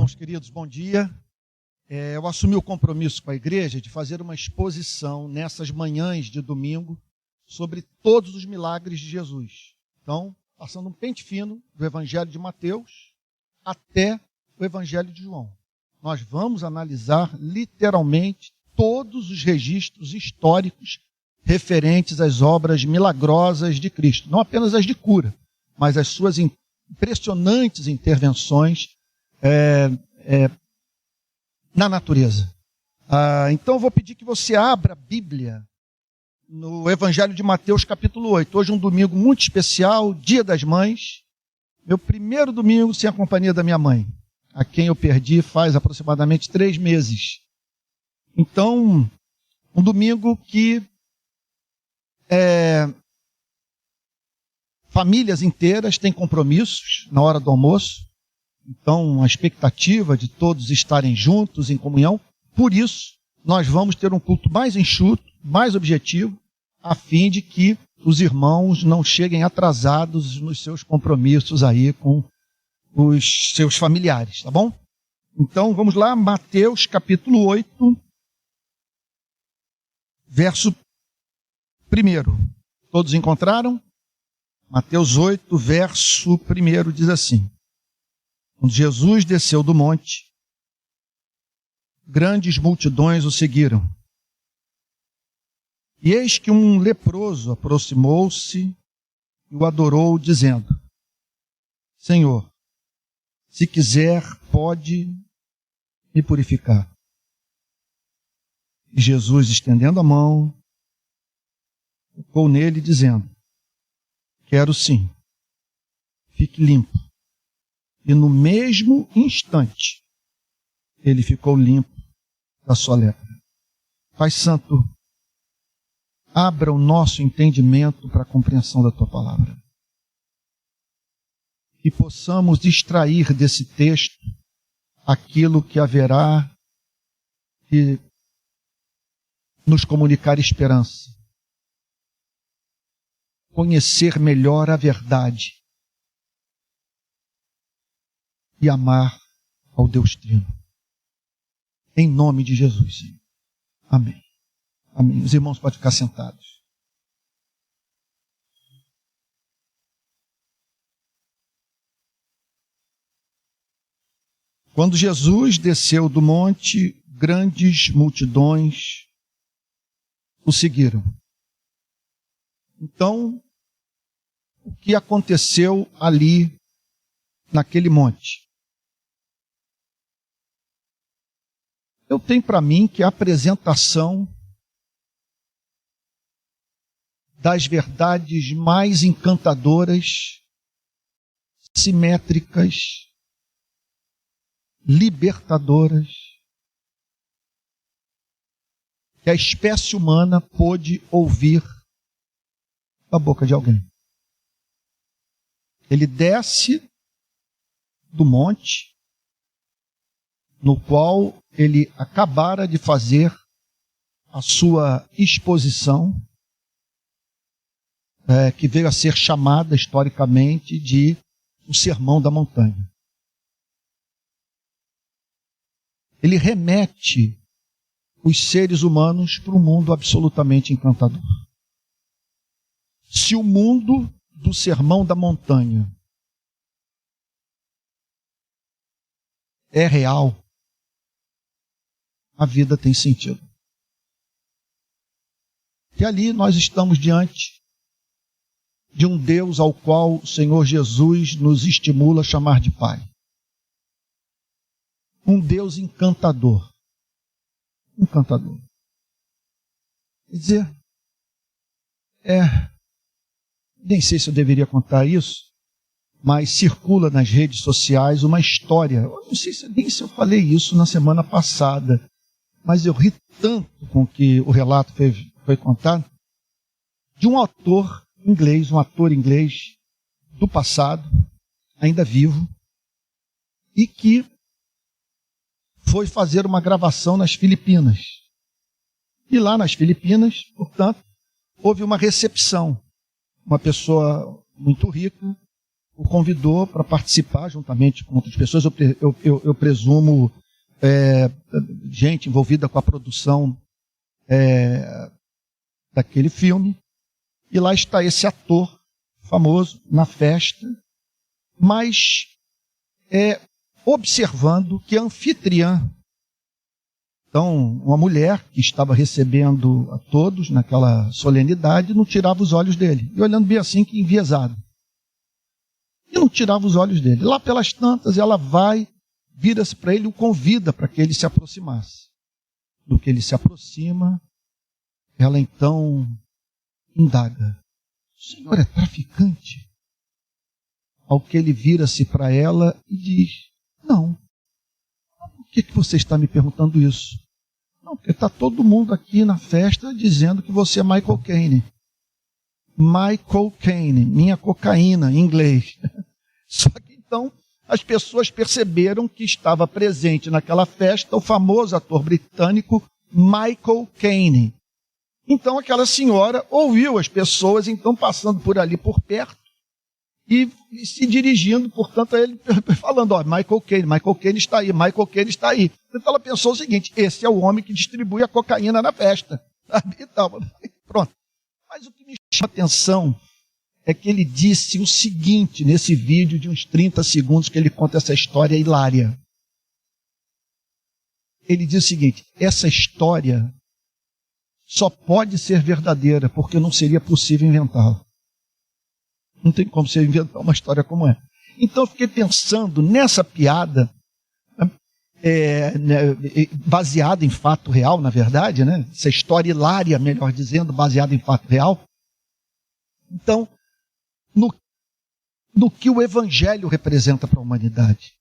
Irmãos queridos, bom dia. Eu assumi o compromisso com a igreja de fazer uma exposição nessas manhãs de domingo sobre todos os milagres de Jesus. Então, passando um pente fino do Evangelho de Mateus até o Evangelho de João. Nós vamos analisar literalmente todos os registros históricos referentes às obras milagrosas de Cristo. Não apenas as de cura, mas as suas impressionantes intervenções na natureza. Então eu vou pedir que você abra a Bíblia no Evangelho de Mateus capítulo 8. Hoje é um domingo muito especial, Dia das Mães. Meu primeiro domingo sem a companhia da minha mãe, a quem eu perdi faz aproximadamente 3 meses. Então, um domingo que famílias inteiras têm compromissos na hora do almoço. Então, a expectativa de todos estarem juntos em comunhão. Por isso, nós vamos ter um culto mais enxuto, mais objetivo, a fim de que os irmãos não cheguem atrasados nos seus compromissos aí com os seus familiares, tá bom? Então, vamos lá, Mateus capítulo 8, verso 1. Todos encontraram? Mateus 8, verso 1 diz assim: quando Jesus desceu do monte, grandes multidões o seguiram. E eis que um leproso aproximou-se e o adorou, dizendo: Senhor, se quiser, pode me purificar. E Jesus, estendendo a mão, tocou nele, dizendo: Quero sim, fique limpo. E no mesmo instante, ele ficou limpo da sua lepra. Pai Santo, abra o nosso entendimento para a compreensão da Tua palavra. E possamos extrair desse texto aquilo que haverá de nos comunicar esperança. Conhecer melhor a verdade. E amar ao Deus Trino. Em nome de Jesus, Senhor. Amém. Amém. Os irmãos podem ficar sentados. Quando Jesus desceu do monte, grandes multidões o seguiram. Então, o que aconteceu ali, naquele monte? Eu tenho para mim que a apresentação das verdades mais encantadoras, simétricas, libertadoras, que a espécie humana pôde ouvir da boca de alguém. Ele desce do monte, no qual ele acabara de fazer a sua exposição, que veio a ser chamada historicamente de o Sermão da Montanha. Ele remete os seres humanos para um mundo absolutamente encantador. Se o mundo do Sermão da Montanha é real, a vida tem sentido. E ali nós estamos diante de um Deus ao qual o Senhor Jesus nos estimula a chamar de Pai. Um Deus encantador. Encantador. Quer dizer, nem sei se eu deveria contar isso, mas circula nas redes sociais uma história. Eu não sei nem se eu falei isso na semana passada, mas eu ri tanto com que o relato foi contado, de um ator inglês do passado, ainda vivo, e que foi fazer uma gravação nas Filipinas. E lá nas Filipinas, portanto, houve uma recepção. Uma pessoa muito rica o convidou para participar juntamente com outras pessoas. Eu presumo gente envolvida com a produção daquele filme. E lá está esse ator famoso na festa, mas observando que a anfitriã, então uma mulher que estava recebendo a todos naquela solenidade, não tirava os olhos dele. E olhando bem assim, que enviesado. E não tirava os olhos dele. Lá pelas tantas, ela vai, vira-se para ele e o convida para que ele se aproximasse. Do que ele se aproxima, ela então indaga: o senhor é traficante? Ao que ele vira-se para ela e diz: não. Por que você está me perguntando isso? Não, porque está todo mundo aqui na festa dizendo que você é Michael Caine. Michael Caine, minha cocaína, em inglês. Só que então as pessoas perceberam que estava presente naquela festa o famoso ator britânico Michael Caine. Então aquela senhora ouviu as pessoas então passando por ali por perto e se dirigindo, portanto, a ele, falando: ó, Michael Caine está aí, Michael Caine está aí. Então ela pensou o seguinte: esse é o homem que distribui a cocaína na festa. E tal. Pronto. Mas o que me chama a atenção é que ele disse o seguinte nesse vídeo de uns 30 segundos que ele conta essa história hilária. Ele diz o seguinte: essa história só pode ser verdadeira porque não seria possível inventá-la. Não tem como você inventar uma história como essa. Então eu fiquei pensando nessa piada, baseada em fato real, na verdade, né? Essa história hilária, melhor dizendo, baseada em fato real. Então, no que o Evangelho representa para a humanidade.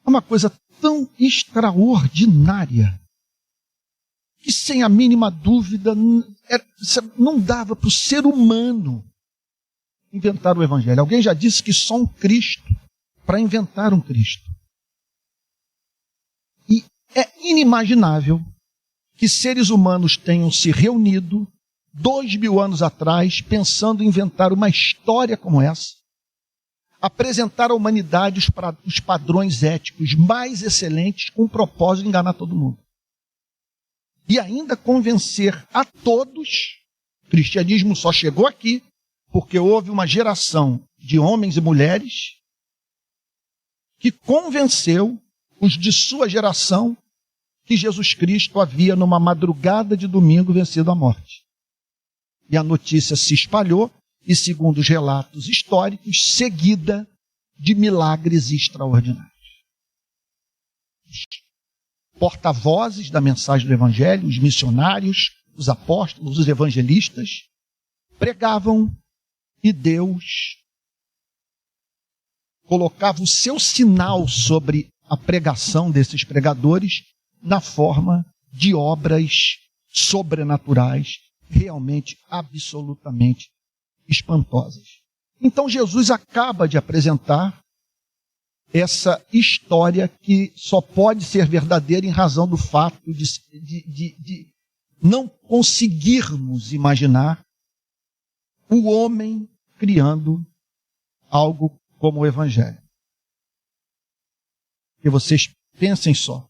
É uma coisa tão extraordinária que, sem a mínima dúvida, não dava para o ser humano inventar o Evangelho. Alguém já disse que só um Cristo para inventar um Cristo. E é inimaginável que seres humanos tenham se reunido 2000 anos atrás, pensando em inventar uma história como essa, apresentar à humanidade os padrões éticos mais excelentes com o propósito de enganar todo mundo. E ainda convencer a todos, o cristianismo só chegou aqui porque houve uma geração de homens e mulheres que convenceu os de sua geração que Jesus Cristo havia, numa madrugada de domingo, vencido a morte. E a notícia se espalhou, e segundo os relatos históricos, seguida de milagres extraordinários. Porta-vozes da mensagem do Evangelho, os missionários, os apóstolos, os evangelistas, pregavam e Deus colocava o seu sinal sobre a pregação desses pregadores na forma de obras sobrenaturais, realmente, absolutamente espantosas. Então Jesus acaba de apresentar essa história que só pode ser verdadeira em razão do fato de não conseguirmos imaginar o homem criando algo como o Evangelho. E vocês pensem só,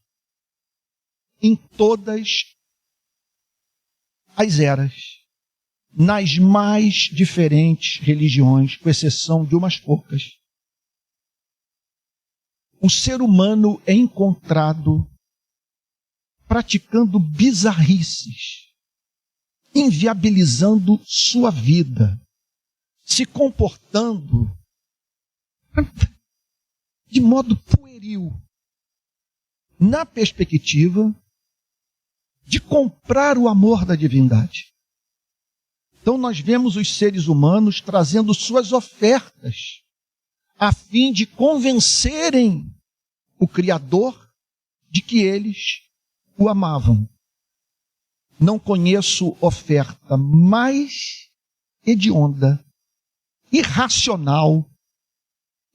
em todas as eras, nas mais diferentes religiões, com exceção de umas poucas, o ser humano é encontrado praticando bizarrices, inviabilizando sua vida, se comportando de modo pueril, na perspectiva de comprar o amor da divindade. Então nós vemos os seres humanos trazendo suas ofertas a fim de convencerem o Criador de que eles o amavam. Não conheço oferta mais hedionda, irracional,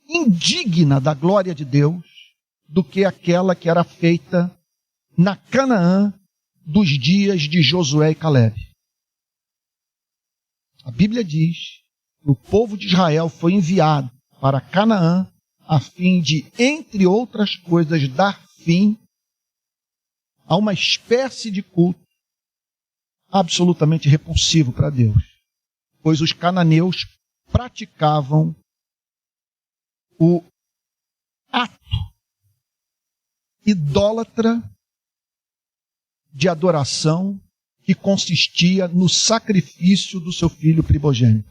indigna da glória de Deus do que aquela que era feita na Canaã dos dias de Josué e Caleb. A Bíblia diz, o povo de Israel foi enviado para Canaã a fim de, entre outras coisas, dar fim a uma espécie de culto absolutamente repulsivo para Deus, pois os cananeus praticavam o ato idólatra de adoração que consistia no sacrifício do seu filho primogênito.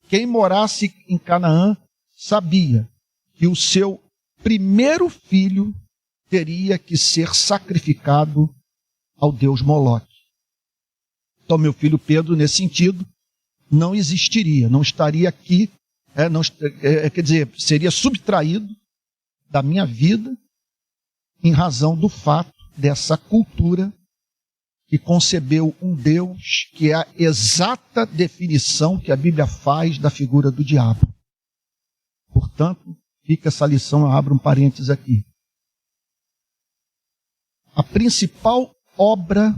Quem morasse em Canaã sabia que o seu primeiro filho teria que ser sacrificado ao deus Moloque. Então, meu filho Pedro, nesse sentido, não existiria, não estaria aqui, quer dizer, seria subtraído da minha vida em razão do fato dessa cultura que concebeu um Deus que é a exata definição que a Bíblia faz da figura do diabo. Portanto, fica essa lição, eu abro um parênteses aqui. A principal obra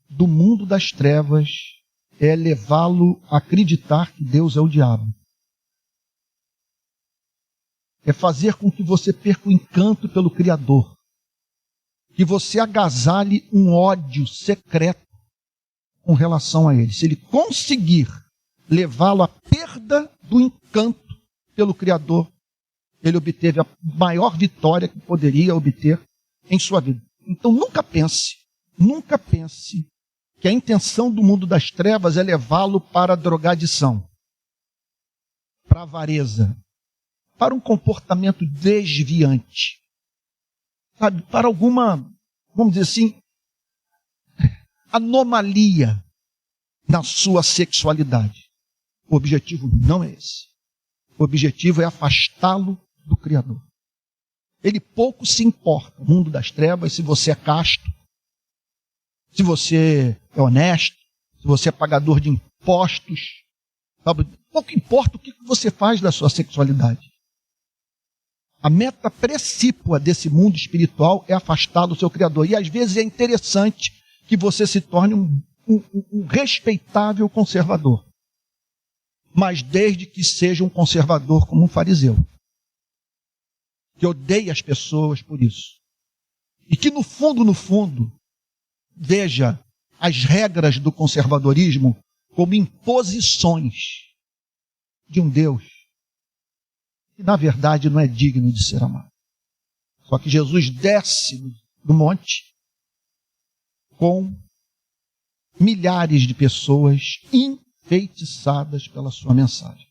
do mundo das trevas é levá-lo a acreditar que Deus é o diabo. É fazer com que você perca o encanto pelo Criador. Que você agasalhe um ódio secreto com relação a ele. Se ele conseguir levá-lo à perda do encanto pelo Criador, ele obteve a maior vitória que poderia obter em sua vida. Então nunca pense que a intenção do mundo das trevas é levá-lo para a drogadição, para a avareza, para um comportamento desviante. Sabe, para alguma, vamos dizer assim, anomalia na sua sexualidade. O objetivo não é esse. O objetivo é afastá-lo do Criador. Ele pouco se importa, no mundo das trevas, se você é casto, se você é honesto, se você é pagador de impostos. Sabe? Pouco importa o que você faz da sua sexualidade. A meta precípua desse mundo espiritual é afastá-lo do seu Criador. E às vezes é interessante que você se torne um respeitável conservador. Mas desde que seja um conservador como um fariseu. Que odeie as pessoas por isso. E que no fundo, veja as regras do conservadorismo como imposições de um Deus que na verdade não é digno de ser amado. Só que Jesus desce do monte com milhares de pessoas enfeitiçadas pela sua mensagem.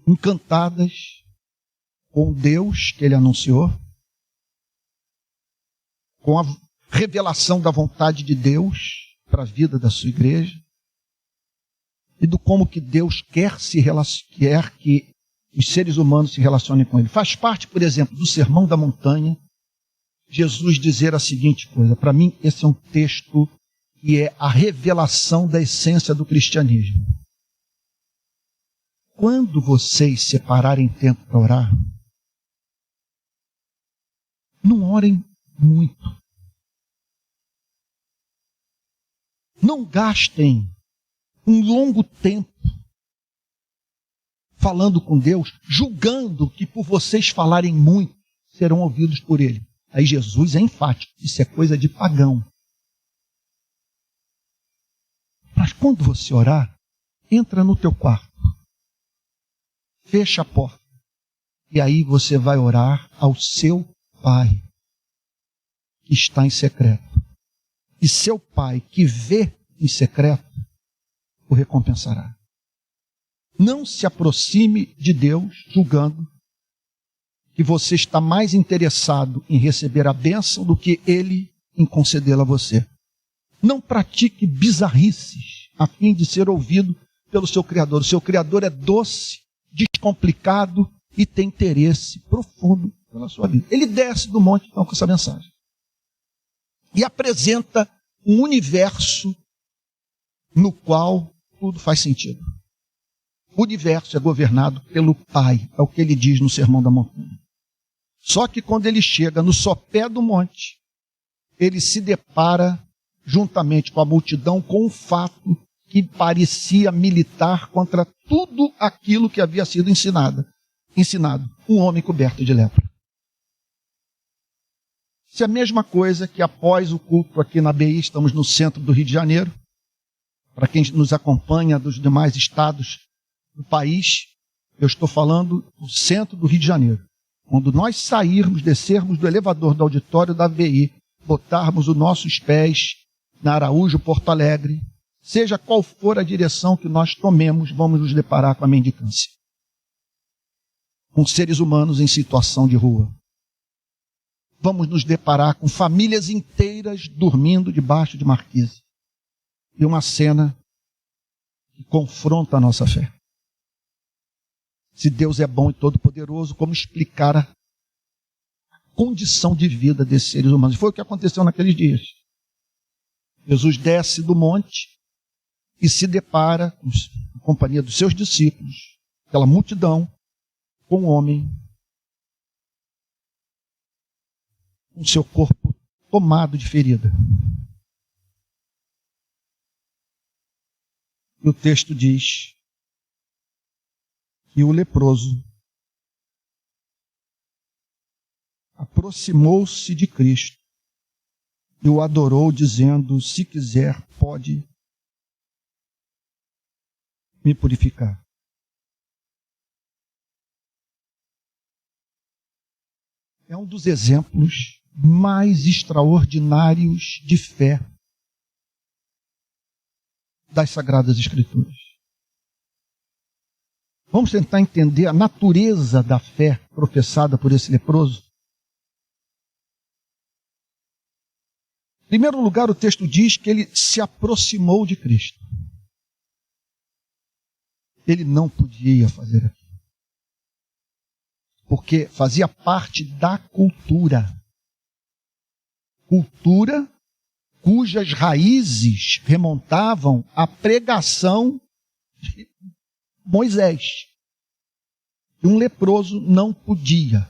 Encantadas com Deus que ele anunciou, com a revelação da vontade de Deus para a vida da sua igreja, e do como que Deus quer que os seres humanos se relacionem com ele. Faz parte, por exemplo, do Sermão da Montanha, Jesus dizer a seguinte coisa. Para mim, esse é um texto que é a revelação da essência do cristianismo. Quando vocês separarem tempo para orar, não orem muito. Não gastem um longo tempo falando com Deus, julgando que por vocês falarem muito, serão ouvidos por Ele. Aí Jesus é enfático, isso é coisa de pagão. Mas quando você orar, entra no teu quarto, fecha a porta, e aí você vai orar ao seu Pai, que está em secreto. E seu Pai, que vê em secreto, o recompensará. Não se aproxime de Deus julgando que você está mais interessado em receber a bênção do que Ele em concedê-la a você. Não pratique bizarrices a fim de ser ouvido pelo seu Criador. O seu Criador é doce, descomplicado e tem interesse profundo pela sua vida. Ele desce do monte então com essa mensagem e apresenta um universo no qual tudo faz sentido. O universo é governado pelo Pai, é o que ele diz no Sermão da Montanha. Só que quando ele chega no sopé do monte, ele se depara juntamente com a multidão com um fato que parecia militar contra tudo aquilo que havia sido ensinado. Um homem coberto de lepra. Isso é a mesma coisa que após o culto aqui na BI, estamos no centro do Rio de Janeiro. Para quem nos acompanha dos demais estados do país, eu estou falando do centro do Rio de Janeiro. Quando nós sairmos, descermos do elevador do auditório da BI, botarmos os nossos pés na Araújo, Porto Alegre, seja qual for a direção que nós tomemos, vamos nos deparar com a mendicância. Com seres humanos em situação de rua. Vamos nos deparar com famílias inteiras dormindo debaixo de marquise. E uma cena que confronta a nossa fé. Se Deus é bom e todo-poderoso, como explicar a condição de vida desses seres humanos? E foi o que aconteceu naqueles dias. Jesus desce do monte e se depara, com a companhia dos seus discípulos, aquela multidão, com um homem com seu corpo tomado de ferida. E o texto diz que o leproso aproximou-se de Cristo e o adorou, dizendo: se quiser, pode me purificar. É um dos exemplos mais extraordinários de fé das Sagradas Escrituras. Vamos tentar entender a natureza da fé professada por esse leproso? Em primeiro lugar, o texto diz que ele se aproximou de Cristo. Ele não podia fazer aquilo, porque fazia parte da cultura. Cultura cujas raízes remontavam à pregação de Moisés. E um leproso não podia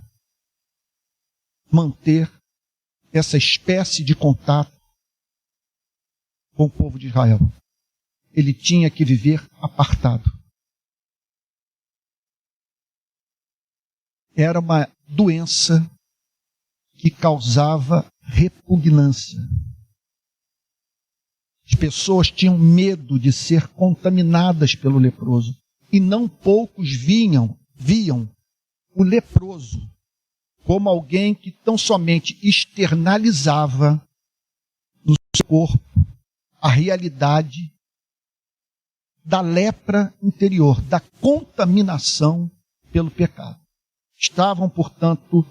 manter essa espécie de contato com o povo de Israel. Ele tinha que viver apartado. Era uma doença que causava repugnância. As pessoas tinham medo de ser contaminadas pelo leproso. E não poucos viam o leproso como alguém que tão somente externalizava no seu corpo a realidade da lepra interior, da contaminação pelo pecado. Estavam, portanto,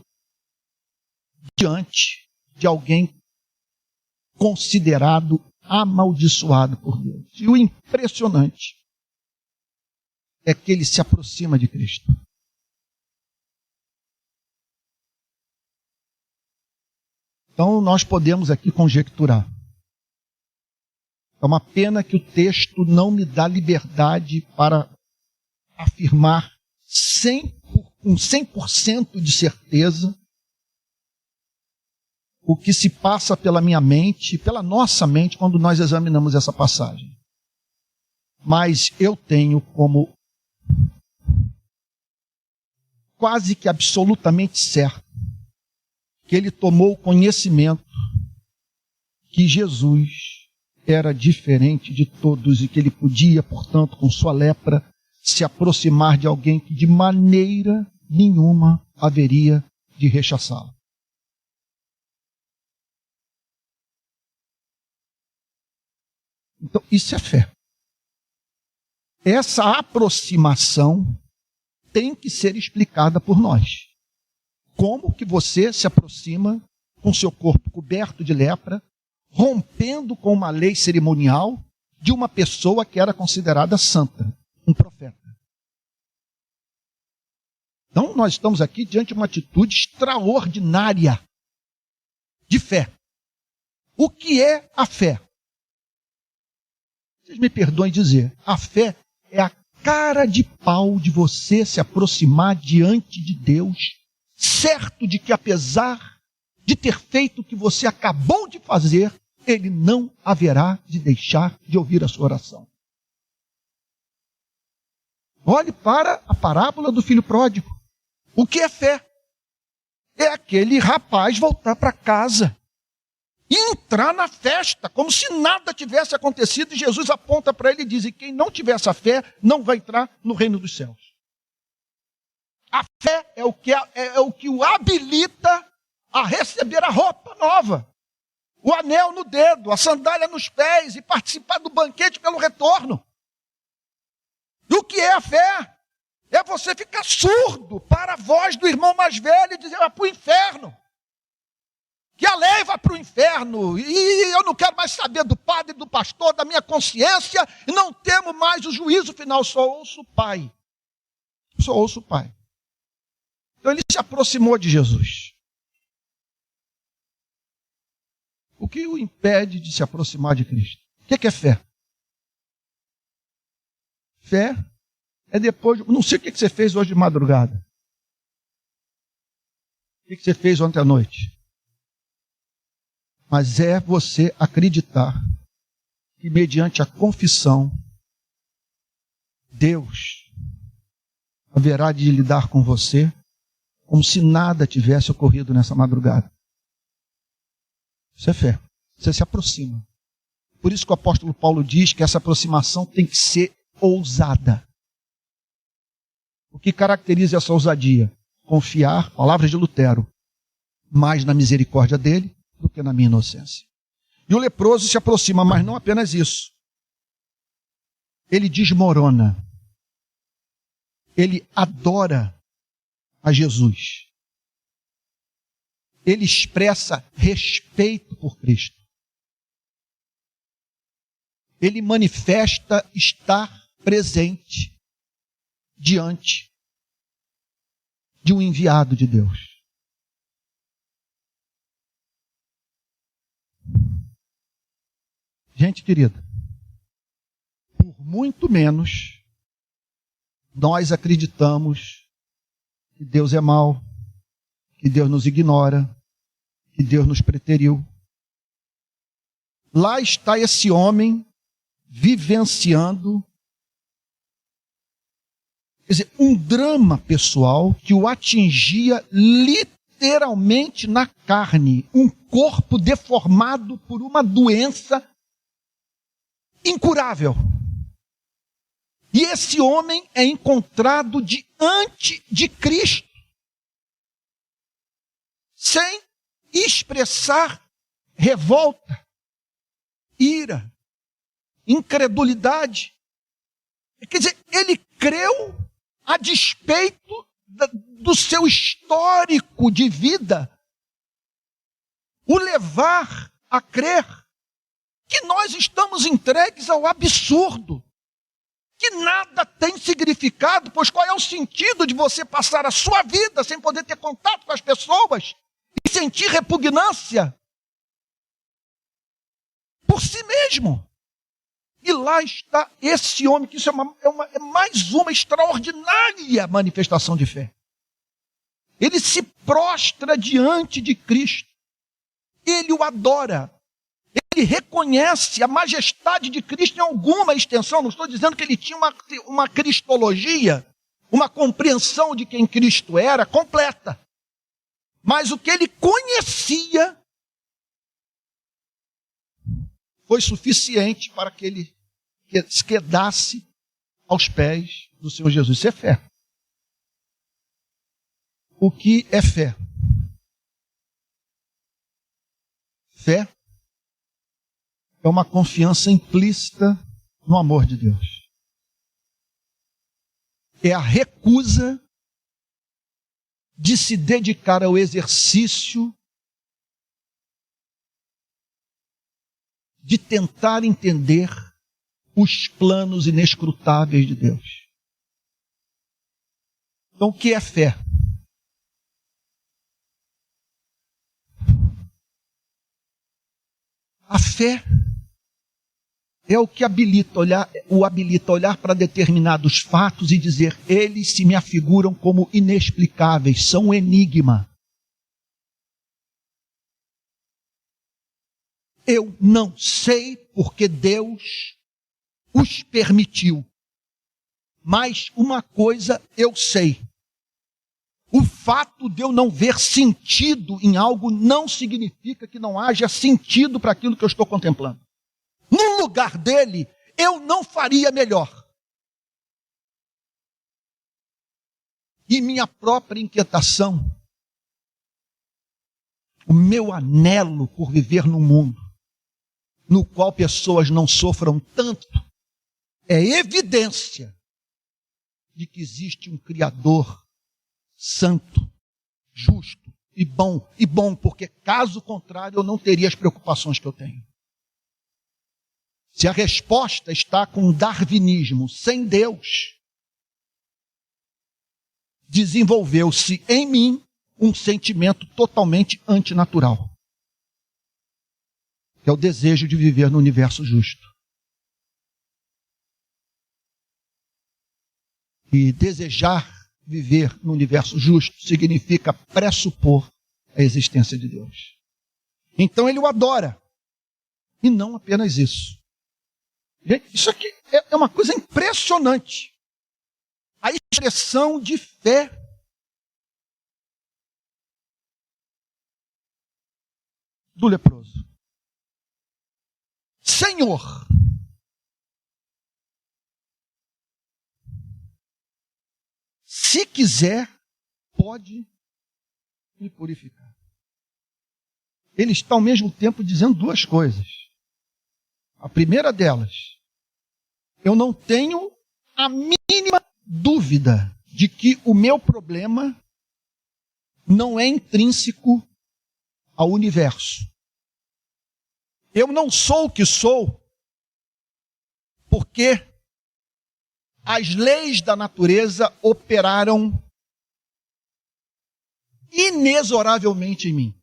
diante de alguém considerado amaldiçoado por Deus. E o impressionante é que ele se aproxima de Cristo. Então nós podemos aqui conjecturar. É uma pena que o texto não me dá liberdade para afirmar com 100% de certeza o que se passa pela minha mente, pela nossa mente, quando nós examinamos essa passagem. Mas eu tenho como quase que absolutamente certo que ele tomou conhecimento que Jesus era diferente de todos e que ele podia, portanto, com sua lepra, se aproximar de alguém que de maneira nenhuma haveria de rechaçá-lo. Então, isso é fé. Essa aproximação tem que ser explicada por nós. Como que você se aproxima com seu corpo coberto de lepra, rompendo com uma lei cerimonial de uma pessoa que era considerada santa, um profeta? Então, nós estamos aqui diante de uma atitude extraordinária de fé. O que é a fé? Vocês me perdoem dizer, a fé é a cara de pau de você se aproximar diante de Deus, certo de que apesar de ter feito o que você acabou de fazer, Ele não haverá de deixar de ouvir a sua oração. Olhe para a parábola do filho pródigo. O que é fé? É aquele rapaz voltar para casa e entrar na festa, como se nada tivesse acontecido, e Jesus aponta para ele e diz: e quem não tiver essa fé, não vai entrar no reino dos céus. A fé é o que o habilita a receber a roupa nova, o anel no dedo, a sandália nos pés e participar do banquete pelo retorno. E o que é a fé? É você ficar surdo para a voz do irmão mais velho e dizer: vai para o inferno. Que a lei vá para o inferno. E eu não quero mais saber do padre, do pastor, da minha consciência. E não temo mais o juízo final. Só ouço o Pai. Só ouço o Pai. Então ele se aproximou de Jesus. O que o impede de se aproximar de Cristo? O que é fé? Fé é depois... Não sei o que você fez hoje de madrugada. O que você fez ontem à noite. Mas é você acreditar que, mediante a confissão, Deus haverá de lidar com você como se nada tivesse ocorrido nessa madrugada. Isso é fé. Você se aproxima. Por isso que o apóstolo Paulo diz que essa aproximação tem que ser ousada. O que caracteriza essa ousadia? Confiar, palavras de Lutero, mais na misericórdia dele do que na minha inocência. E o leproso se aproxima, mas não apenas isso. Ele desmorona. Ele adora a Jesus. Ele expressa respeito por Cristo. Ele manifesta estar presente diante de um enviado de Deus. Gente querida, por muito menos nós acreditamos que Deus é mau, que Deus nos ignora, que Deus nos preteriu. Lá está esse homem vivenciando, quer dizer, um drama pessoal que o atingia literalmente na carne, um corpo deformado por uma doença incurável. E esse homem é encontrado diante de Cristo, sem expressar revolta, ira, incredulidade. Quer dizer, ele creu a despeito do seu histórico de vida, o levar a crer que nós estamos entregues ao absurdo, que nada tem significado, pois qual é o sentido de você passar a sua vida sem poder ter contato com as pessoas e sentir repugnância por si mesmo? E lá está esse homem, que isso é mais uma extraordinária manifestação de fé. Ele se prostra diante de Cristo, ele o adora, ele reconhece a majestade de Cristo em alguma extensão. Não estou dizendo que ele tinha uma cristologia, uma compreensão de quem Cristo era completa. Mas o que ele conhecia foi suficiente para que ele se quedasse aos pés do Senhor Jesus. Isso é fé. O que é fé? Fé é uma confiança implícita no amor de Deus. É a recusa de se dedicar ao exercício de tentar entender os planos inescrutáveis de Deus. Então, o que é fé? A fé é o que habilita a olhar para determinados fatos e dizer: eles se me afiguram como inexplicáveis, são um enigma. Eu não sei porque Deus os permitiu, Mas uma coisa eu sei. O fato de eu não ver sentido em algo não significa que não haja sentido para aquilo que eu estou contemplando. No lugar dele, eu não faria melhor. E minha própria inquietação, o meu anelo por viver num mundo no qual pessoas não sofram tanto, é evidência de que existe um Criador santo, justo e bom, porque caso contrário eu não teria as preocupações que eu tenho. Se a resposta está com o darwinismo, sem Deus, desenvolveu-se em mim um sentimento totalmente antinatural, que é o desejo de viver no universo justo. E desejar viver no universo justo significa pressupor a existência de Deus. Então ele o adora. E não apenas isso. Gente, isso aqui é uma coisa impressionante. A expressão de fé do leproso. Senhor, se quiser, pode me purificar. Ele está ao mesmo tempo dizendo duas coisas. A primeira delas, eu não tenho a mínima dúvida de que o meu problema não é intrínseco ao universo. Eu não sou o que sou porque as leis da natureza operaram inexoravelmente em mim.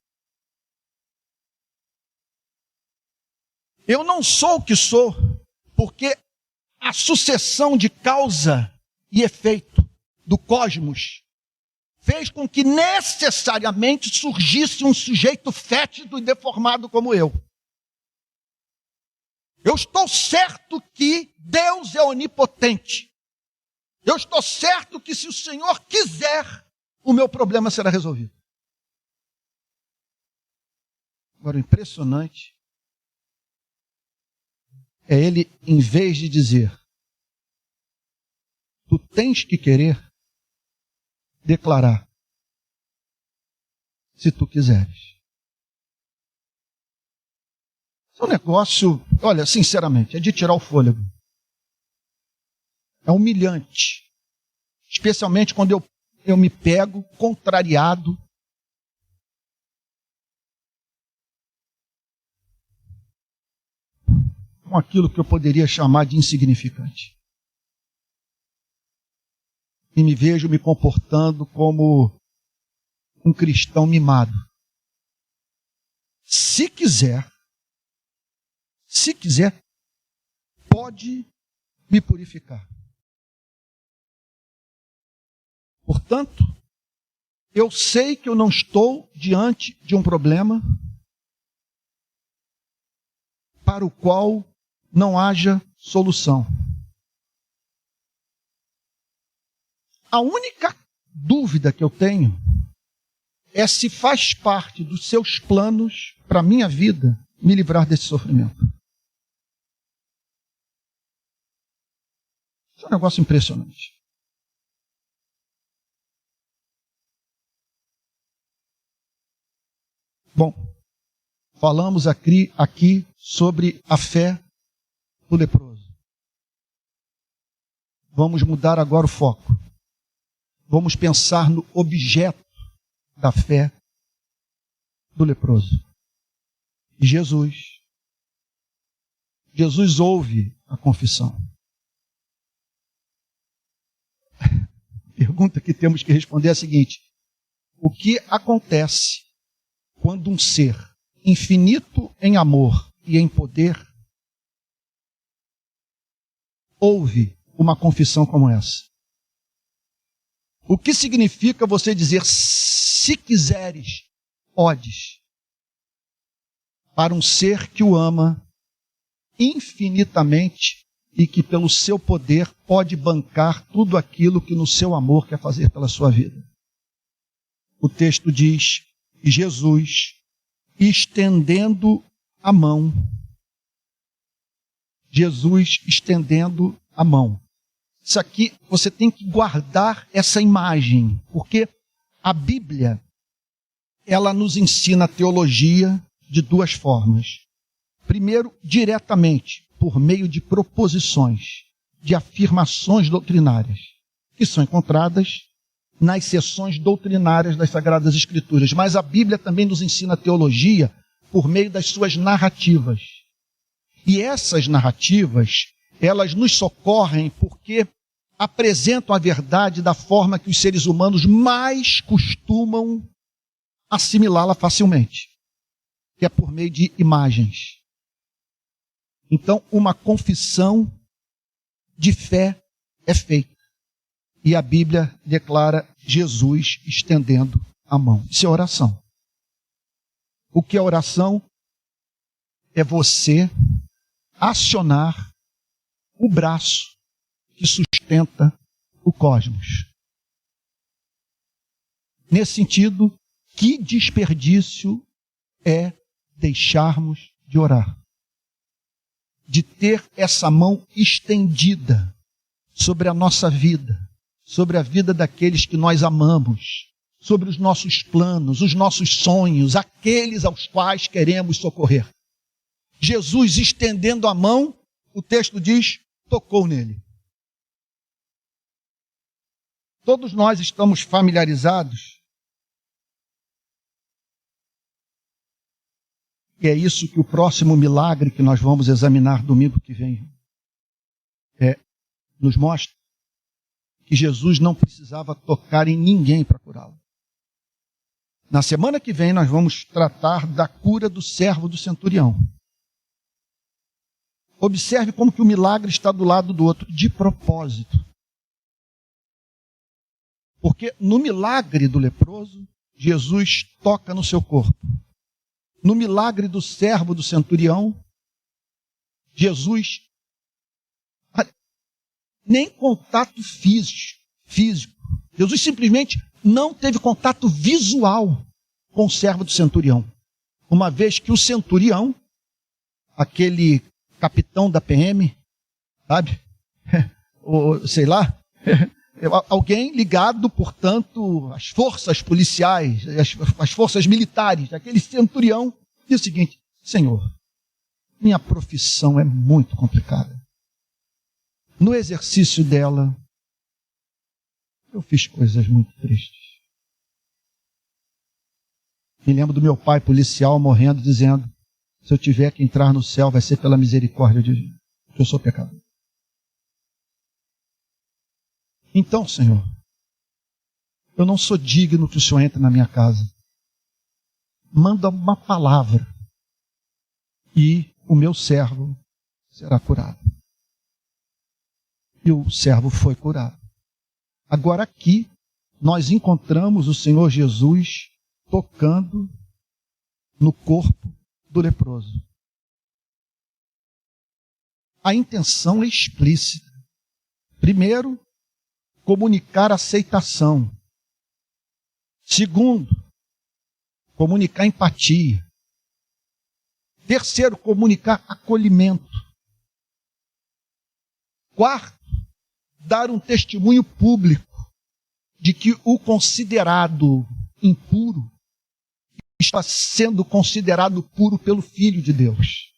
Eu não sou o que sou porque a sucessão de causa e efeito do cosmos fez com que necessariamente surgisse um sujeito fétido e deformado como eu. Eu estou certo que Deus é onipotente. Eu estou certo que se o Senhor quiser, o meu problema será resolvido. Agora, o impressionante é ele, em vez de dizer, tu tens que querer, declarar, se tu quiseres. É um negócio, olha, sinceramente, é de tirar o fôlego. É humilhante. Especialmente quando eu me pego contrariado. Com aquilo que eu poderia chamar de insignificante. E me vejo me comportando como um cristão mimado. Se quiser, pode me purificar. Portanto, eu sei que eu não estou diante de um problema para o qual não haja solução. A única dúvida que eu tenho é se faz parte dos seus planos para a minha vida me livrar desse sofrimento. Isso é um negócio impressionante. Bom, falamos aqui sobre a fé do leproso. Vamos mudar agora o foco. Vamos pensar no objeto da fé do leproso. Jesus ouve a confissão. A pergunta que temos que responder é a seguinte: o que acontece quando um ser infinito em amor e em poder ouve uma confissão como essa? O que significa você dizer, se quiseres, podes, para um ser que o ama infinitamente e que pelo seu poder pode bancar tudo aquilo que no seu amor quer fazer pela sua vida. O texto diz que Jesus, estendendo a mão, Isso aqui, você tem que guardar essa imagem, porque a Bíblia, ela nos ensina a teologia de duas formas. Primeiro, diretamente, por meio de proposições, de afirmações doutrinárias, que são encontradas nas seções doutrinárias das Sagradas Escrituras. Mas a Bíblia também nos ensina a teologia por meio das suas narrativas. E essas narrativas, elas nos socorrem porque apresentam a verdade da forma que os seres humanos mais costumam assimilá-la facilmente, que é por meio de imagens. Então, uma confissão de fé é feita. E a Bíblia declara Jesus estendendo a mão. Isso é oração. O que é oração? É você acionar o braço que sustenta o cosmos. Nesse sentido, que desperdício é deixarmos de orar, de ter essa mão estendida sobre a nossa vida, sobre a vida daqueles que nós amamos, sobre os nossos planos, os nossos sonhos, aqueles aos quais queremos socorrer. Jesus estendendo a mão, o texto diz, tocou nele. Todos nós estamos familiarizados, e é isso que o próximo milagre que nós vamos examinar domingo que vem nos mostra, que Jesus não precisava tocar em ninguém para curá-lo. Na semana que vem nós vamos tratar da cura do servo do centurião. Observe como que o milagre está do lado do outro, de propósito. Porque no milagre do leproso, Jesus toca no seu corpo. No milagre do servo do centurião, Jesus, nem contato físico. Jesus simplesmente não teve contato visual com o servo do centurião. Uma vez que o centurião, aquele capitão da PM, sabe? Ou sei lá, alguém ligado, portanto, às forças policiais, às forças militares, aquele centurião, diz o seguinte: Senhor, minha profissão é muito complicada. No exercício dela, eu fiz coisas muito tristes. Me lembro do meu pai policial morrendo, dizendo: se eu tiver que entrar no céu, vai ser pela misericórdia de Deus, porque eu sou pecador. Então, Senhor, eu não sou digno que o Senhor entre na minha casa. Manda uma palavra e o meu servo será curado. E o servo foi curado. Agora aqui, nós encontramos o Senhor Jesus tocando no corpo do leproso. A intenção é explícita. Primeiro, comunicar aceitação. Segundo, comunicar empatia. Terceiro, comunicar acolhimento. Quarto, dar um testemunho público de que o considerado impuro está sendo considerado puro pelo Filho de Deus.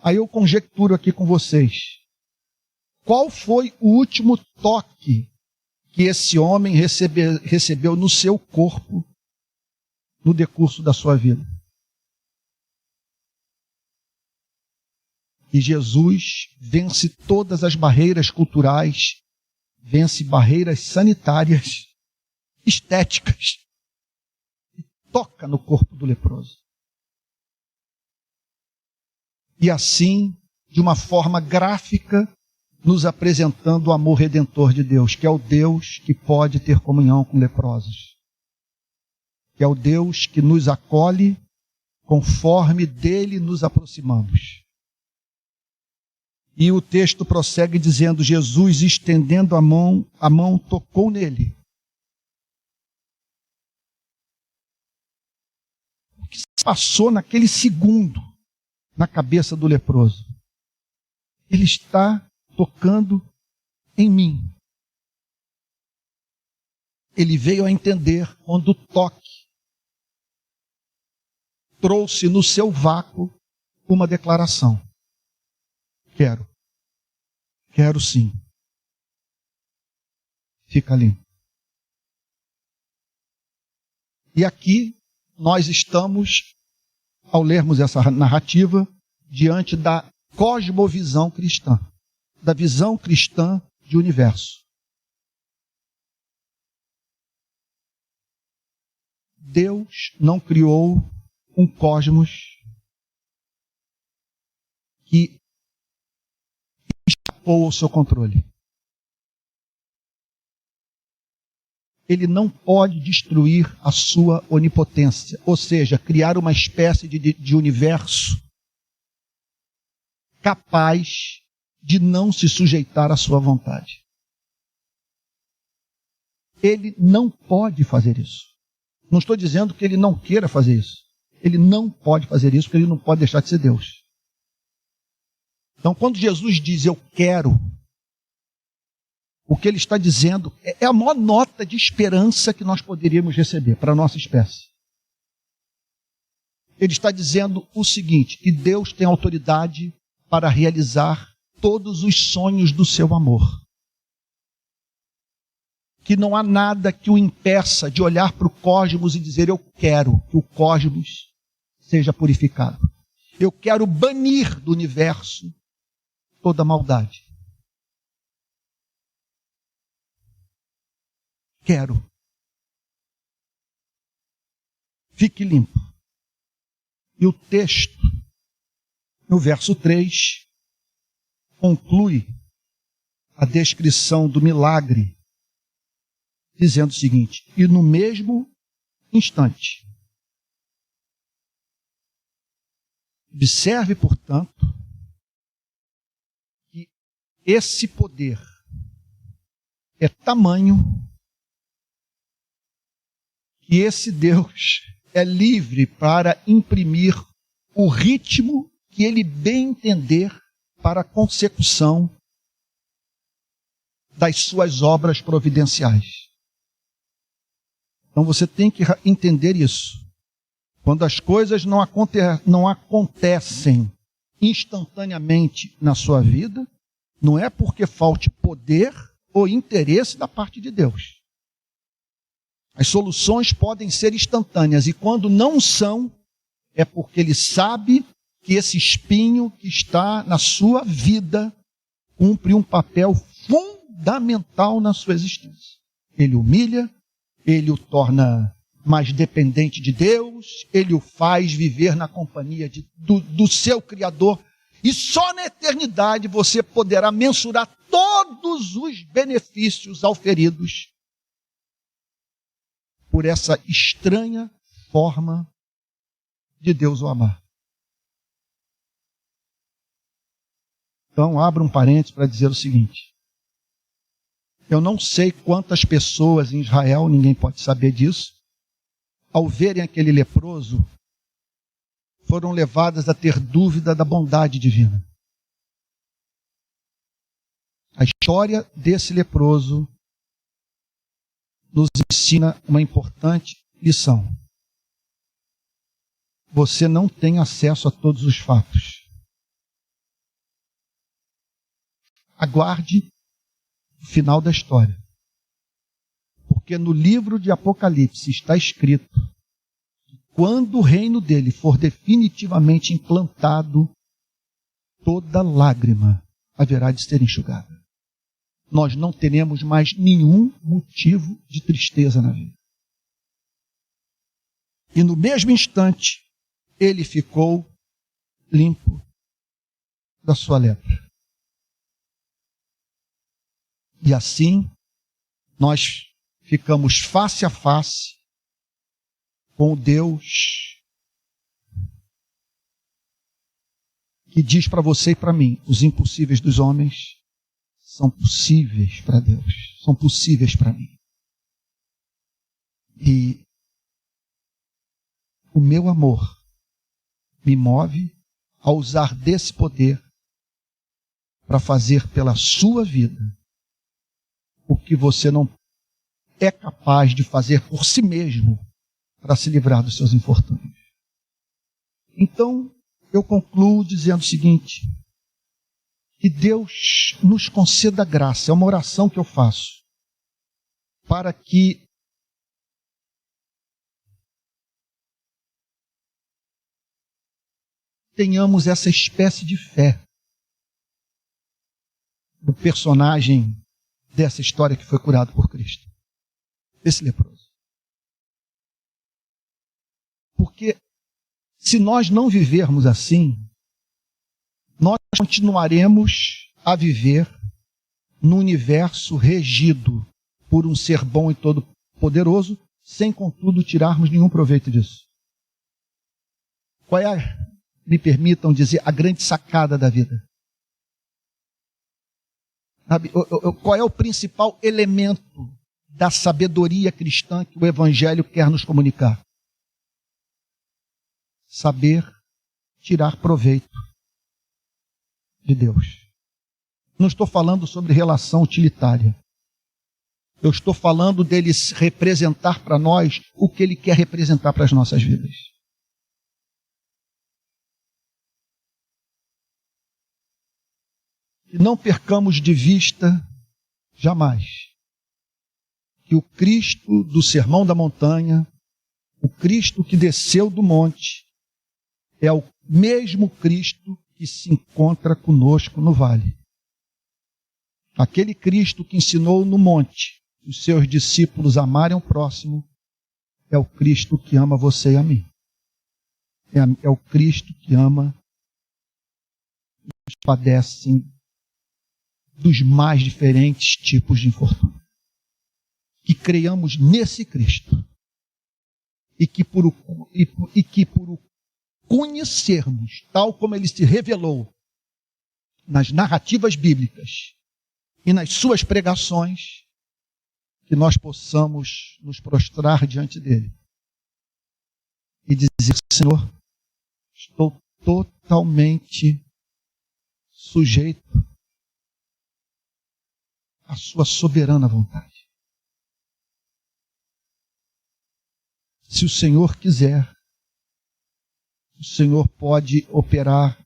Aí eu conjecturo aqui com vocês. Qual foi o último toque que esse homem recebeu no seu corpo no decurso da sua vida? E Jesus vence todas as barreiras culturais, vence barreiras sanitárias, estéticas, e toca no corpo do leproso. E assim, de uma forma gráfica, nos apresentando o amor redentor de Deus, que é o Deus que pode ter comunhão com leprosos, que é o Deus que nos acolhe conforme dele nos aproximamos. E o texto prossegue dizendo: Jesus, estendendo a mão tocou nele. O que se passou naquele segundo na cabeça do leproso? Ele está tocando em mim. Ele veio a entender quando o toque trouxe no seu vácuo uma declaração: quero sim. Fica limpo. E aqui nós estamos, ao lermos essa narrativa, diante da cosmovisão cristã, da visão cristã de universo. Deus não criou um cosmos que escapou ao seu controle. Ele não pode destruir a sua onipotência, ou seja, criar uma espécie de universo capaz de não se sujeitar à sua vontade. Ele não pode fazer isso. Não estou dizendo que ele não queira fazer isso. Ele não pode fazer isso porque ele não pode deixar de ser Deus. Então, quando Jesus diz eu quero, o que ele está dizendo é a maior nota de esperança que nós poderíamos receber para a nossa espécie. Ele está dizendo o seguinte: que Deus tem autoridade para realizar todos os sonhos do seu amor. Que não há nada que o impeça de olhar para o cosmos e dizer eu quero que o cosmos seja purificado. Eu quero banir do universo toda maldade. Quero. Fique limpo. E o texto, no verso 3, conclui a descrição do milagre, dizendo o seguinte: e no mesmo instante. Observe, portanto, que esse poder é tamanho que esse Deus é livre para imprimir o ritmo que ele bem entender para a consecução das suas obras providenciais. Então você tem que entender isso. Quando as coisas não acontecem instantaneamente na sua vida, não é porque falte poder ou interesse da parte de Deus. As soluções podem ser instantâneas e quando não são, é porque Ele sabe que esse espinho que está na sua vida cumpre um papel fundamental na sua existência. Ele humilha, ele o torna mais dependente de Deus, ele o faz viver na companhia do seu Criador. E só na eternidade você poderá mensurar todos os benefícios auferidos por essa estranha forma de Deus o amar. Então, abra um parênteses para dizer o seguinte: eu não sei quantas pessoas em Israel, ninguém pode saber disso, ao verem aquele leproso, foram levadas a ter dúvida da bondade divina. A história desse leproso nos ensina uma importante lição. Você não tem acesso a todos os fatos. Aguarde o final da história. Porque no livro de Apocalipse está escrito que quando o reino dele for definitivamente implantado, toda lágrima haverá de ser enxugada. Nós não teremos mais nenhum motivo de tristeza na vida. E no mesmo instante, ele ficou limpo da sua lepra. E assim, nós ficamos face a face com o Deus que diz para você e para mim: os impossíveis dos homens são possíveis para Deus, são possíveis para mim. E o meu amor me move a usar desse poder para fazer pela sua vida o que você não é capaz de fazer por si mesmo para se livrar dos seus infortúnios. Então, eu concluo dizendo o seguinte: que Deus nos conceda graça, é uma oração que eu faço, para que tenhamos essa espécie de fé do personagem dessa história que foi curado por Cristo, esse leproso. Porque se nós não vivermos assim, nós continuaremos a viver num universo regido por um ser bom e todo-poderoso, sem, contudo, tirarmos nenhum proveito disso. Qual é, me permitam dizer, a grande sacada da vida? Qual é o principal elemento da sabedoria cristã que o Evangelho quer nos comunicar? Saber tirar proveito de Deus. Não estou falando sobre relação utilitária. Eu estou falando dele representar para nós o que ele quer representar para as nossas vidas. E não percamos de vista, jamais, que o Cristo do Sermão da Montanha, o Cristo que desceu do monte, é o mesmo Cristo que se encontra conosco no vale. Aquele Cristo que ensinou no monte os seus discípulos a amarem o próximo, é o Cristo que ama você e a mim. É o Cristo que ama os que padecem dos mais diferentes tipos de infortúnio. Que creiamos nesse Cristo e que por o conhecermos, tal como ele se revelou nas narrativas bíblicas e nas suas pregações, que nós possamos nos prostrar diante dele e dizer: Senhor, estou totalmente sujeito à sua soberana vontade. Se o Senhor quiser, o Senhor pode operar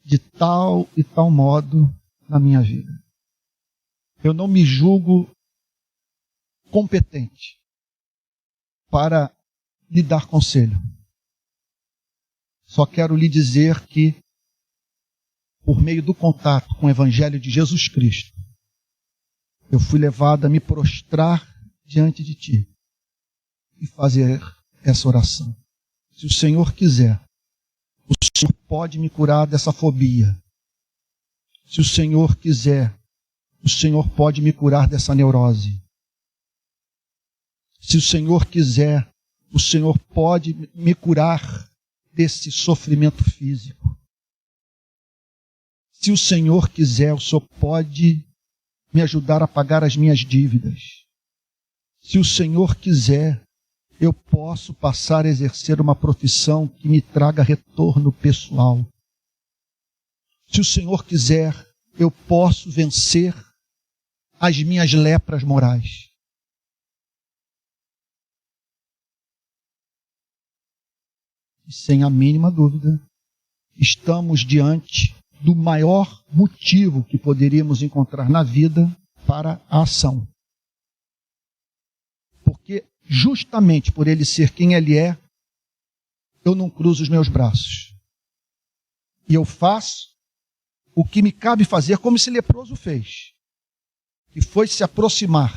de tal e tal modo na minha vida. Eu não me julgo competente para lhe dar conselho. Só quero lhe dizer que, por meio do contato com o Evangelho de Jesus Cristo, eu fui levado a me prostrar diante de ti e fazer essa oração. Se o Senhor quiser, o Senhor pode me curar dessa fobia. Se o Senhor quiser, o Senhor pode me curar dessa neurose. Se o Senhor quiser, o Senhor pode me curar desse sofrimento físico. Se o Senhor quiser, o Senhor pode me ajudar a pagar as minhas dívidas. Se o Senhor quiser, eu posso passar a exercer uma profissão que me traga retorno pessoal. Se o Senhor quiser, eu posso vencer as minhas lepras morais. E sem a mínima dúvida, estamos diante do maior motivo que poderíamos encontrar na vida para a ação. Porque justamente por ele ser quem ele é, eu não cruzo os meus braços. E eu faço o que me cabe fazer, como esse leproso fez, que foi se aproximar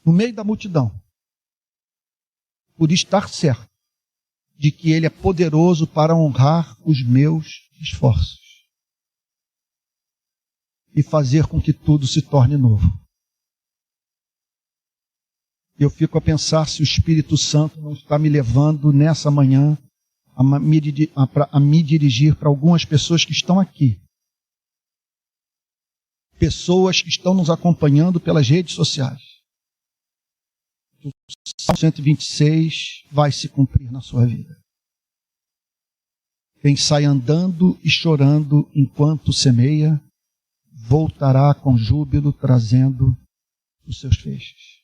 no meio da multidão, por estar certo de que ele é poderoso para honrar os meus esforços e fazer com que tudo se torne novo. Eu fico a pensar se o Espírito Santo não está me levando nessa manhã a me dirigir para algumas pessoas que estão aqui. Pessoas que estão nos acompanhando pelas redes sociais. O Salmo 126 vai se cumprir na sua vida. Quem sai andando e chorando enquanto semeia, voltará com júbilo trazendo os seus feixes.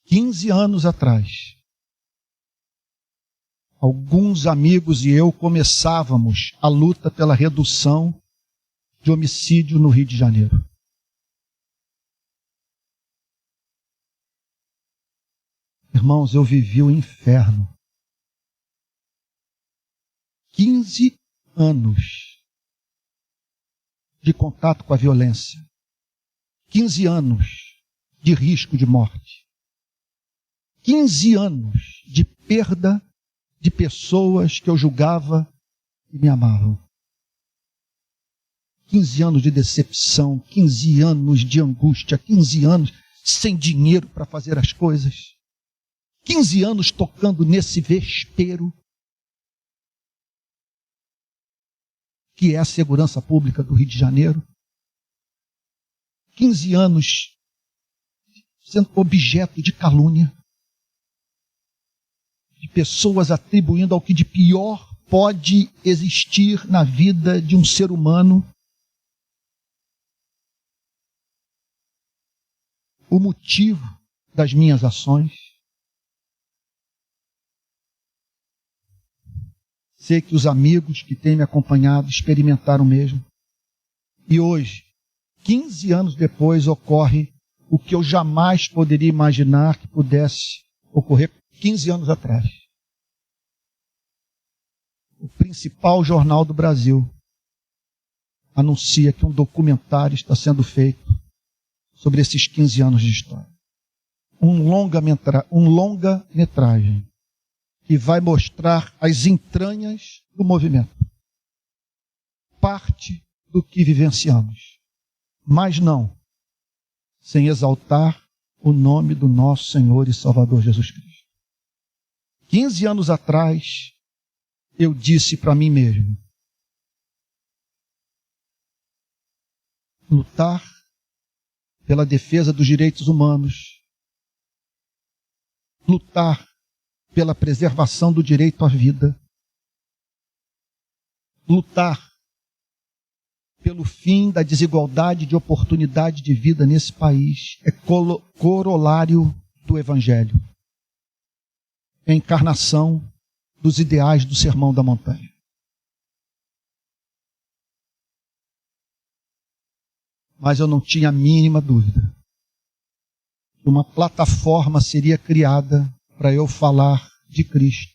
15 anos atrás, alguns amigos e eu começávamos a luta pela redução de homicídio no Rio de Janeiro. Irmãos, eu vivi o inferno. 15 anos de contato com a violência. 15 anos de risco de morte. 15 anos de perda de pessoas que eu julgava e me amavam. 15 anos de decepção, 15 anos de angústia, 15 anos sem dinheiro para fazer as coisas. 15 anos tocando nesse vespeiro que é a segurança pública do Rio de Janeiro. 15 anos sendo objeto de calúnia, de pessoas atribuindo ao que de pior pode existir na vida de um ser humano o motivo das minhas ações. Sei que os amigos que têm me acompanhado experimentaram o mesmo. E hoje, 15 anos depois, ocorre o que eu jamais poderia imaginar que pudesse ocorrer 15 anos atrás. O principal jornal do Brasil anuncia que um documentário está sendo feito sobre esses 15 anos de história. Um longa-metragem que vai mostrar as entranhas do movimento. Parte do que vivenciamos. Mas não sem exaltar o nome do nosso Senhor e Salvador Jesus Cristo. 15 anos atrás, eu disse para mim mesmo: lutar pela defesa dos direitos humanos, lutar pela preservação do direito à vida, lutar pelo fim da desigualdade de oportunidade de vida nesse país é corolário do Evangelho. É a encarnação dos ideais do Sermão da Montanha. Mas eu não tinha a mínima dúvida que uma plataforma seria criada para eu falar de Cristo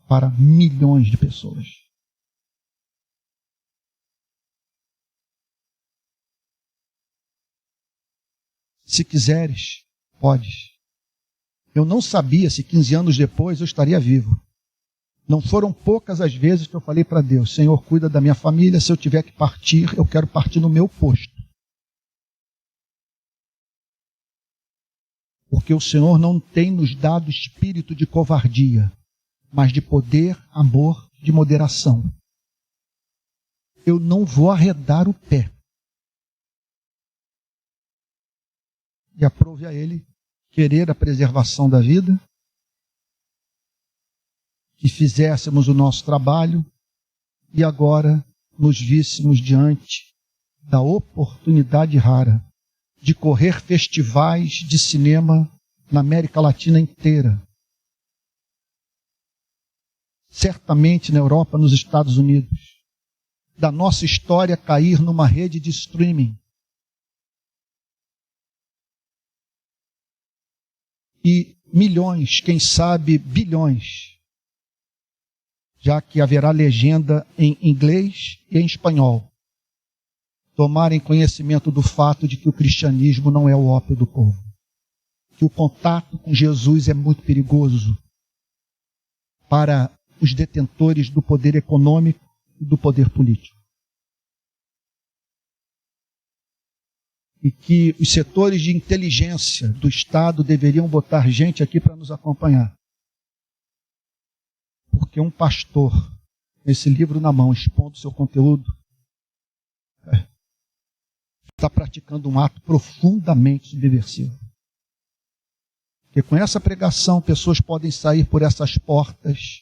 para milhões de pessoas. Se quiseres, podes. Eu não sabia se 15 anos depois eu estaria vivo. Não foram poucas as vezes que eu falei para Deus: Senhor, cuida da minha família, se eu tiver que partir, eu quero partir no meu posto. Porque o Senhor não tem nos dado espírito de covardia, mas de poder, amor, de moderação. Eu não vou arredar o pé. E aprove a Ele querer a preservação da vida, que fizéssemos o nosso trabalho e agora nos víssemos diante da oportunidade rara de correr festivais de cinema na América Latina inteira. Certamente na Europa, nos Estados Unidos. Da nossa história cair numa rede de streaming. E milhões, quem sabe bilhões, já que haverá legenda em inglês e em espanhol, tomarem conhecimento do fato de que o cristianismo não é o ópio do povo. Que o contato com Jesus é muito perigoso para os detentores do poder econômico e do poder político. E que os setores de inteligência do Estado deveriam botar gente aqui para nos acompanhar. porque um pastor, com esse livro na mão, expondo seu conteúdo, está praticando um ato profundamente subversivo. Porque com essa pregação, pessoas podem sair por essas portas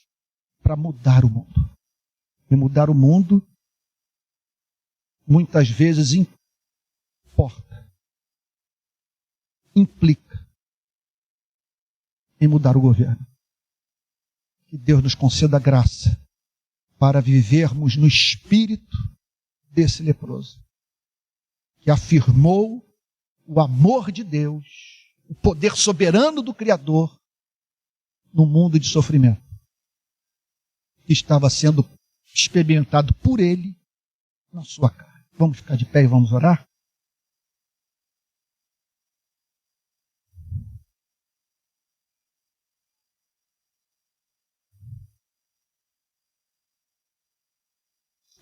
para mudar o mundo. E mudar o mundo, muitas vezes, implica em mudar o governo. Que Deus nos conceda graça para vivermos no espírito desse leproso, que afirmou o amor de Deus, o poder soberano do Criador, no mundo de sofrimento, que estava sendo experimentado por ele na sua carne. Vamos ficar de pé e vamos orar?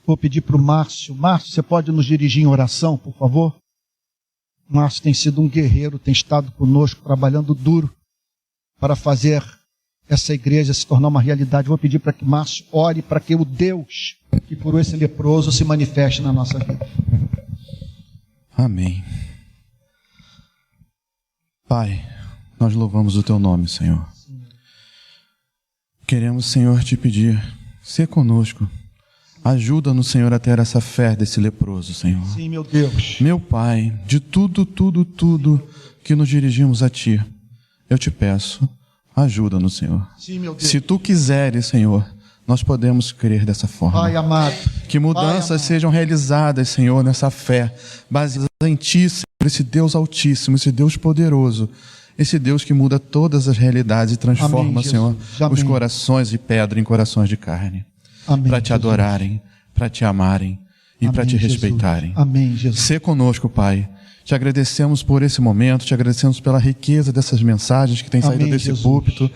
Vou pedir para o Márcio. Márcio, você pode nos dirigir em oração, por favor? Márcio tem sido um guerreiro, tem estado conosco, trabalhando duro para fazer essa igreja se tornar uma realidade. Vou pedir para que Márcio ore para que o Deus que curou esse leproso se manifeste na nossa vida. Amém. Pai, nós louvamos o Teu nome, Senhor. Queremos, Senhor, Te pedir, ser conosco. Ajuda-nos, Senhor, a ter essa fé desse leproso, Senhor. Sim, meu Deus. Meu Pai, de tudo que nos dirigimos a Ti, eu Te peço, ajuda-nos, Senhor. Sim, meu Deus. Se Tu quiseres, Senhor, nós podemos crer dessa forma. Pai amado. Que mudanças sejam realizadas, Senhor, nessa fé, baseada em Ti, Senhor, esse Deus altíssimo, esse Deus poderoso, esse Deus que muda todas as realidades e transforma, Amém, Senhor, Amém. os corações de pedra em corações de carne. Para Te adorarem, para Te amarem e para Te respeitarem. Amém, Jesus. Sê conosco, Pai. Te agradecemos por esse momento, te agradecemos pela riqueza dessas mensagens que têm saído desse Jesus. púlpito,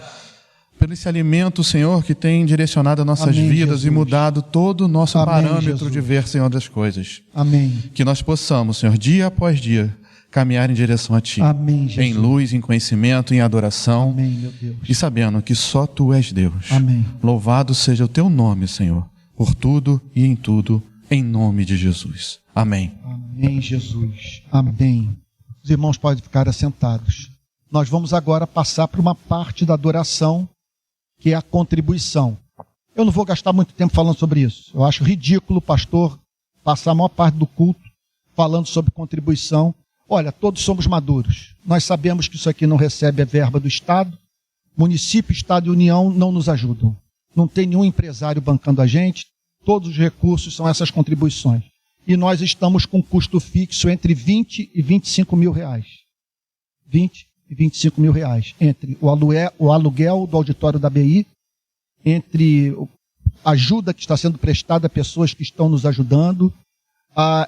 pelo esse alimento, Senhor, que tem direcionado as nossas Amém, vidas Jesus. e mudado todo o nosso Amém, parâmetro Jesus. de ver, Senhor, das coisas. Amém. Que nós possamos, Senhor, dia após dia, caminhar em direção a Ti. Amém, Jesus. Em luz, em conhecimento, em adoração. Amém, meu Deus. E sabendo que só Tu és Deus. Amém. Louvado seja o Teu nome, Senhor, por tudo e em tudo, em nome de Jesus. Amém. Amém, Jesus. Amém. Os irmãos podem ficar assentados. Nós vamos agora passar para uma parte da adoração, que é a contribuição. Eu não vou gastar muito tempo falando sobre isso. Eu acho ridículo o pastor passar a maior parte do culto falando sobre contribuição. Olha, todos somos maduros. Nós sabemos que isso aqui não recebe a verba do Estado. Município, Estado e União não nos ajudam. Não tem nenhum empresário bancando a gente. Todos os recursos são essas contribuições. E nós estamos com custo fixo entre 20 e 25 mil reais. 20 e 25 mil reais. Entre o aluguel do auditório da BI, entre a ajuda que está sendo prestada a pessoas que estão nos ajudando,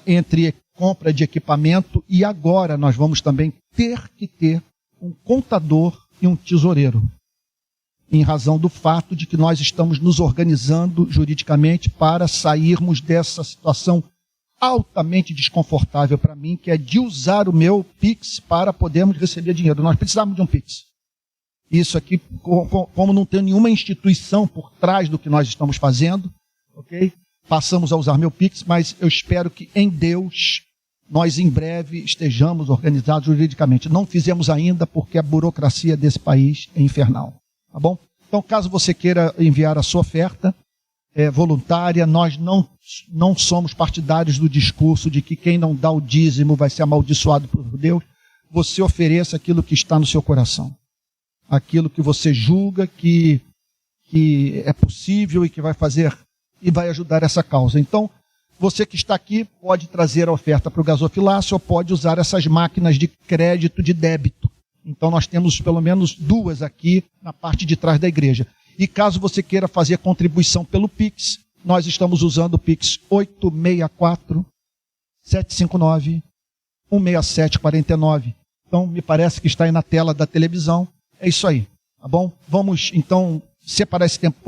entre compra de equipamento, e agora nós vamos também ter que ter um contador e um tesoureiro, em razão do fato de que nós estamos nos organizando juridicamente para sairmos dessa situação altamente desconfortável para mim, que é de usar o meu Pix para podermos receber dinheiro. Nós precisamos de um Pix. Isso aqui, como não tem nenhuma instituição por trás do que nós estamos fazendo, ok? Passamos a usar meu Pix, mas eu espero que em Deus nós em breve estejamos organizados juridicamente. Não fizemos ainda porque a burocracia desse país é infernal. Tá bom? Então, caso você queira enviar a sua oferta voluntária, nós não somos partidários do discurso de que quem não dá o dízimo vai ser amaldiçoado por Deus. Você ofereça aquilo que está no seu coração. Aquilo que você julga que é possível e que vai fazer e vai ajudar essa causa. Então, você que está aqui pode trazer a oferta para o gasofilácio ou pode usar essas máquinas de crédito de débito. Então, nós temos pelo menos 2 aqui na parte de trás da igreja. E caso você queira fazer contribuição pelo Pix, nós estamos usando o Pix 864-759-16749. Então, me parece que está aí na tela da televisão. É isso aí, tá bom? Vamos, então, separar esse tempo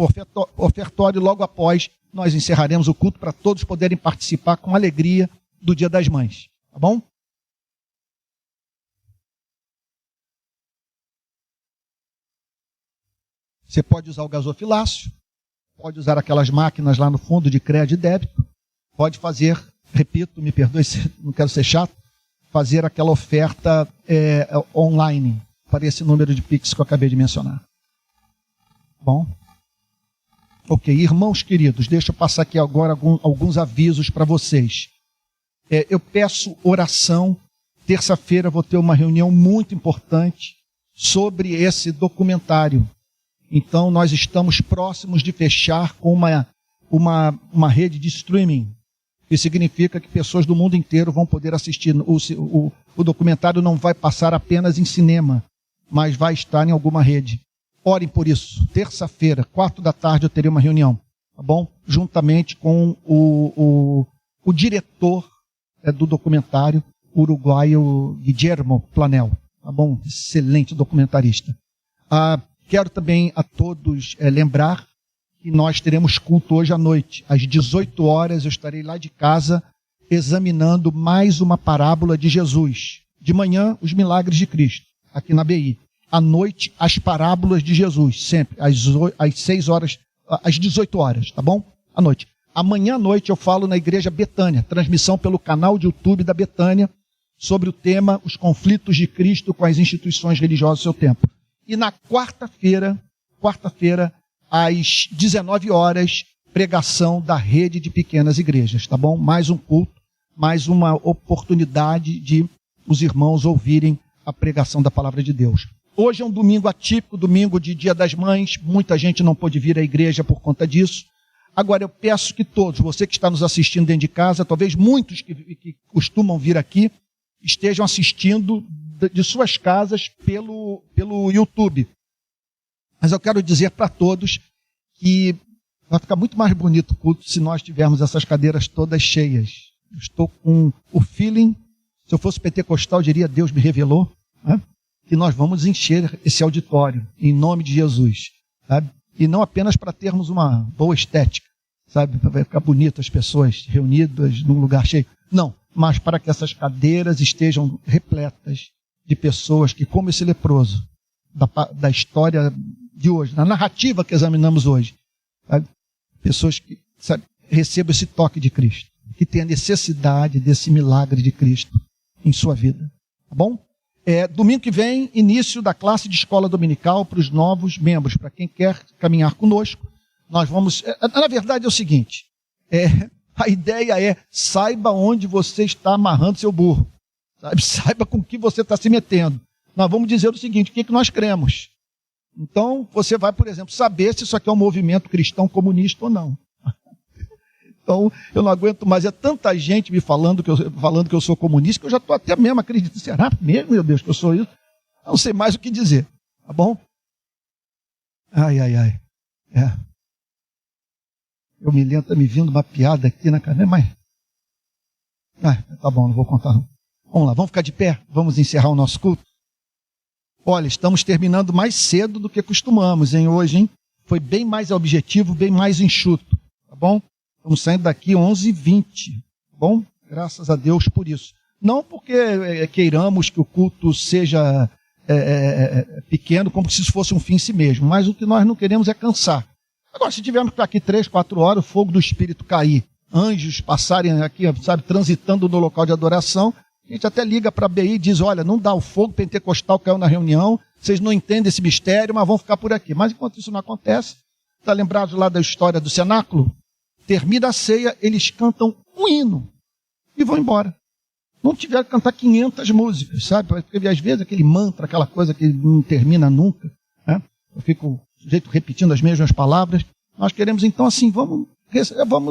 ofertório e logo após nós encerraremos o culto para todos poderem participar com alegria do Dia das Mães, tá bom? Você pode usar o gasofilácio, pode usar aquelas máquinas lá no fundo de crédito e débito, pode fazer, repito, me perdoe se não quero ser chato, fazer aquela oferta online para esse número de Pix que eu acabei de mencionar. Bom? Ok, irmãos queridos, deixa eu passar aqui agora alguns avisos para vocês. Eu peço oração. Terça-feira vou ter uma reunião muito importante sobre esse documentário. Então, nós estamos próximos de fechar com uma rede de streaming. Isso significa que pessoas do mundo inteiro vão poder assistir. O documentário não vai passar apenas em cinema, mas vai estar em alguma rede. Orem por isso. Terça-feira, 16h, eu terei uma reunião, tá bom? Juntamente com o diretor do documentário, uruguaio Guillermo Planel, tá bom? Excelente documentarista. Quero também a todos lembrar que nós teremos culto hoje à noite. Às 18 horas eu estarei lá de casa examinando mais uma parábola de Jesus. De manhã, os milagres de Cristo, aqui na BI. À noite, as parábolas de Jesus, sempre, às 6 horas, às 18 horas, tá bom? À noite. Amanhã à noite eu falo na Igreja Betânia, transmissão pelo canal de YouTube da Betânia, sobre o tema Os Conflitos de Cristo com as Instituições Religiosas do Seu Tempo. E na quarta-feira, às 19 horas, pregação da rede de pequenas igrejas, tá bom? Mais um culto, mais uma oportunidade de os irmãos ouvirem a pregação da palavra de Deus. Hoje é um domingo atípico, domingo de Dia das Mães, muita gente não pôde vir à igreja por conta disso. Agora eu peço que todos, você que está nos assistindo dentro de casa, talvez muitos que costumam vir aqui, estejam assistindo de suas casas pelo YouTube. Mas eu quero dizer para todos que vai ficar muito mais bonito o culto se nós tivermos essas cadeiras todas cheias. Eu estou com o feeling, se eu fosse pentecostal, eu diria, Deus me revelou, né? Que nós vamos encher esse auditório, em nome de Jesus, sabe? E não apenas para termos uma boa estética, sabe? Para ficar bonito as pessoas reunidas num lugar cheio. Não, mas para que essas cadeiras estejam repletas de pessoas que, como esse leproso, da história de hoje, na narrativa que examinamos hoje, sabe? Pessoas que recebam esse toque de Cristo, que tenham necessidade desse milagre de Cristo em sua vida. Tá bom? Domingo que vem, início da classe de escola dominical para os novos membros, para quem quer caminhar conosco. Nós vamos... na verdade é o seguinte, a ideia é, saiba onde você está amarrando seu burro, sabe? Saiba com que você está se metendo. Nós vamos dizer o seguinte, o que nós cremos. Então, você vai, por exemplo, saber se isso aqui é um movimento cristão comunista ou não. Então, eu não aguento mais. É tanta gente me falando que eu sou comunista que eu já estou até mesmo acreditando. Será mesmo, meu Deus, que eu sou isso? Eu não sei mais o que dizer. Tá bom? Ai. Eu me lembro, está me vindo uma piada aqui na cabeça, mas... tá bom, não vou contar não. Vamos lá, vamos ficar de pé? Vamos encerrar o nosso culto? Olha, estamos terminando mais cedo do que costumamos, hoje, hein? Foi bem mais objetivo, bem mais enxuto, tá bom? Estamos saindo daqui 11h20, tá bom? Graças a Deus por isso. Não porque queiramos que o culto seja pequeno, como se isso fosse um fim em si mesmo, mas o que nós não queremos é cansar. Agora, se tivermos que ficar aqui 3, 4 horas, o fogo do Espírito cair, anjos passarem aqui, sabe, transitando no local de adoração, a gente até liga para a BI e diz, olha, não dá, o fogo pentecostal caiu na reunião, vocês não entendem esse mistério, mas vão ficar por aqui. Mas enquanto isso não acontece, está lembrado lá da história do cenáculo? Termina a ceia, eles cantam um hino e vão embora. Não tiveram que cantar 500 músicas, sabe? Porque às vezes aquele mantra, aquela coisa que não termina nunca, né? Eu fico repetindo as mesmas palavras. Nós queremos então assim, vamos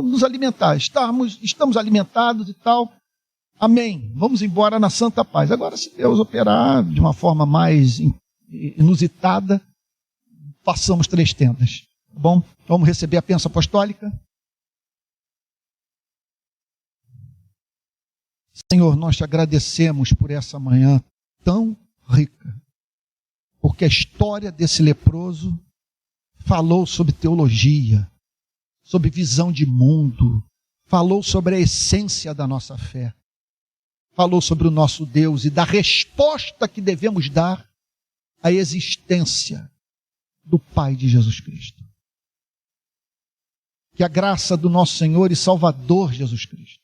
nos alimentar. Estamos alimentados e tal. Amém. Vamos embora na santa paz. Agora, se Deus operar de uma forma mais inusitada, façamos 3 tendas. Tá bom? Vamos receber a bênção apostólica. Senhor, nós te agradecemos por essa manhã tão rica, porque a história desse leproso falou sobre teologia, sobre visão de mundo, falou sobre a essência da nossa fé, falou sobre o nosso Deus e da resposta que devemos dar à existência do Pai de Jesus Cristo. que a graça do nosso Senhor e Salvador Jesus Cristo,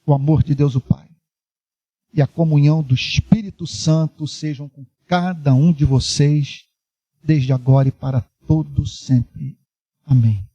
o amor de Deus o Pai e a comunhão do Espírito Santo sejam com cada um de vocês, desde agora e para todo sempre. Amém.